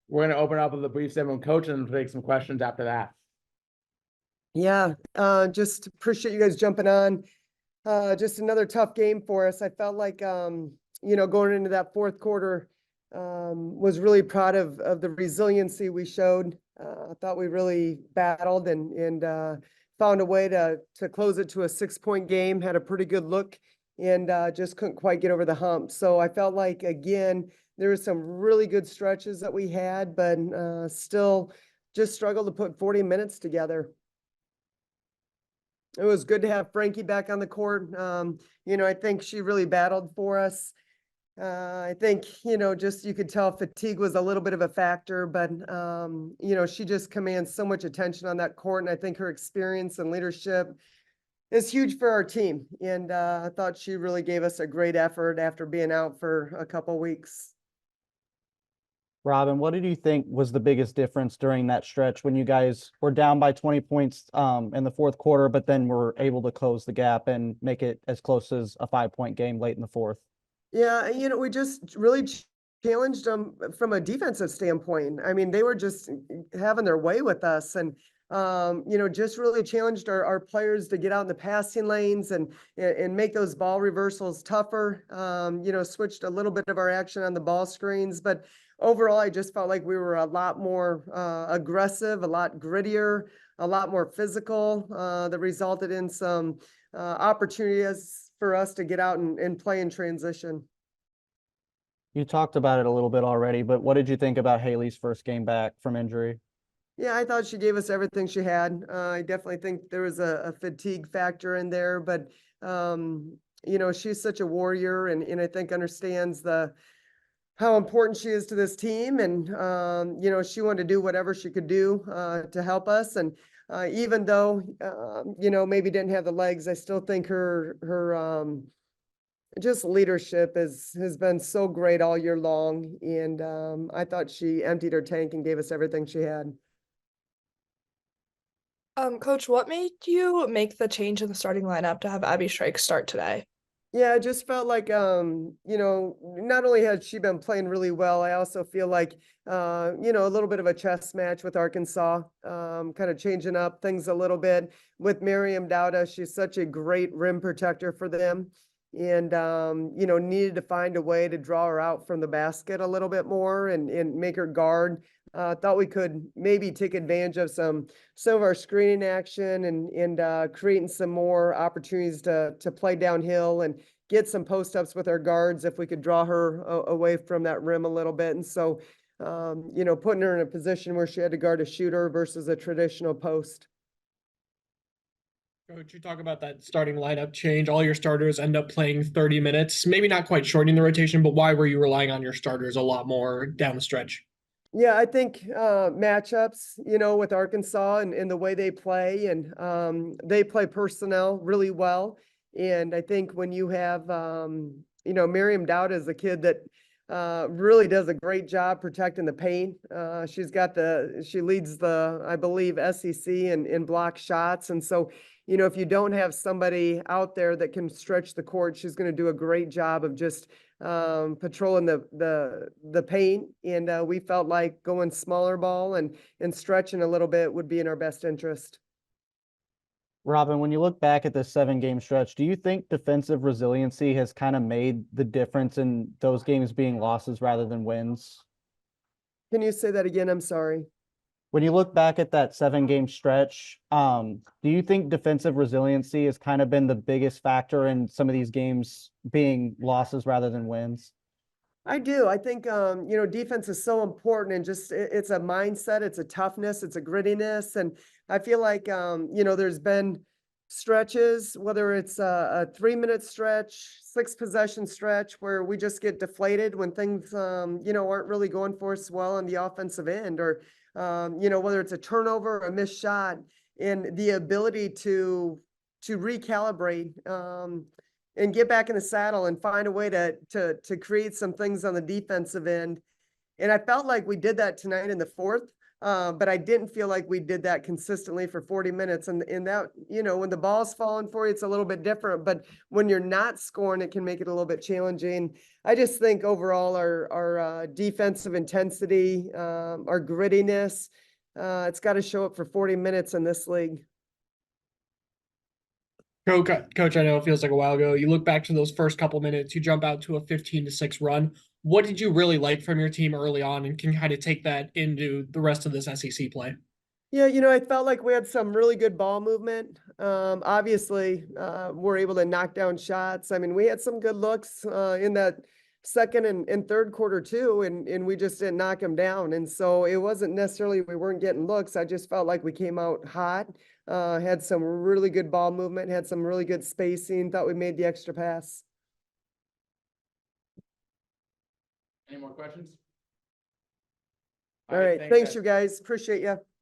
We're going to open up with a brief segment with Coach and take some questions after that. Yeah, just appreciate you guys jumping on. Just another tough game for us. I felt like, going into that fourth quarter, was really proud of the resiliency we showed. I thought we really battled and found a way to close it to a 6-point game, had a pretty good look, and just couldn't quite get over the hump. So I felt like, again, there were some really good stretches that we had, but still just struggled to put 40 minutes together. It was good to have Frankie back on the court. I think she really battled for us. I think, just you could tell fatigue was a little bit of a factor, but, she just commands so much attention on that court. And I think her experience and leadership is huge for our team. And I thought she really gave us a great effort after being out for a couple weeks. Robin, what did you think was the biggest difference during that stretch when you guys were down by 20 points in the fourth quarter, but then were able to close the gap and make it as close as a 5-point game late in the fourth? Yeah, we just really challenged them from a defensive standpoint. I mean, they were just having their way with us, and just really challenged our players to get out in the passing lanes and make those ball reversals tougher. Switched a little bit of our action on the ball screens, but overall, I just felt like we were a lot more aggressive, a lot grittier, a lot more physical. That resulted in some opportunities for us to get out and play in transition. You talked about it a little bit already, but what did you think about Haley's first game back from injury? Yeah, I thought she gave us everything she had. I definitely think there was a fatigue factor in there, but she's such a warrior and I think understands how important she is to this team. And, she wanted to do whatever she could do to help us. And even though, maybe didn't have the legs, I still think her just leadership has been so great all year long. And I thought she emptied her tank and gave us everything she had. Coach, what made you make the change in the starting lineup to have Abby Strike start today? Yeah, I just felt like, not only had she been playing really well, I also feel like, a little bit of a chess match with Arkansas, kind of changing up things a little bit with Miriam Dowda. She's such a great rim protector for them, and, needed to find a way to draw her out from the basket a little bit more and make her guard. Thought we could maybe take advantage of some of our screening action and creating some more opportunities to play downhill and get some post ups with our guards if we could draw her away from that rim a little bit. And so, putting her in a position where she had to guard a shooter versus a traditional post. Coach, you talk about that starting lineup change. All your starters end up playing 30 minutes, maybe not quite shortening the rotation, but why were you relying on your starters a lot more down the stretch? Yeah, I think matchups, with Arkansas and the way they play, and they play personnel really well. And I think when you have, Miriam Dowd is a kid that really does a great job protecting the paint. She leads the, I believe, SEC in block shots. And so, if you don't have somebody out there that can stretch the court, she's going to do a great job of just patrolling the paint. And we felt like going smaller ball and stretching a little bit would be in our best interest. Robin, when you look back at this 7-game stretch, do you think defensive resiliency has kind of made the difference in those games being losses rather than wins? Can you say that again? I'm sorry. When you look back at that 7-game stretch, do you think defensive resiliency has kind of been the biggest factor in some of these games being losses rather than wins? I do. I think, defense is so important, and just it's a mindset, it's a toughness, it's a grittiness. And I feel like, there's been stretches, whether it's a 3-minute stretch, 6-possession stretch, where we just get deflated when things, aren't really going for us well on the offensive end, or, whether it's a turnover or a missed shot, and the ability to recalibrate, and get back in the saddle and find a way to create some things on the defensive end And I felt like we did that tonight in the fourth. But I didn't feel like we did that consistently for 40 minutes. And in that, you know, when the ball's falling for you, it's a little bit different. But when you're not scoring, it can make it a little bit challenging. I just think overall our defensive intensity, our grittiness, it's got to show up for 40 minutes in this league. Coach, I know it feels like a while ago. You look back to those first couple minutes, you jump out to a 15-6 run. What did you really like from your team early on and can kind of take that into the rest of this SEC play? Yeah, you know, I felt like we had some really good ball movement. Obviously, we're able to knock down shots. I mean, we had some good looks in that second and third quarter too, and we just didn't knock them down. And so it wasn't necessarily we weren't getting looks. I just felt like we came out hot, had some really good ball movement, had some really good spacing, thought we made the extra pass. Any more questions? All right, thanks you guys. Appreciate you.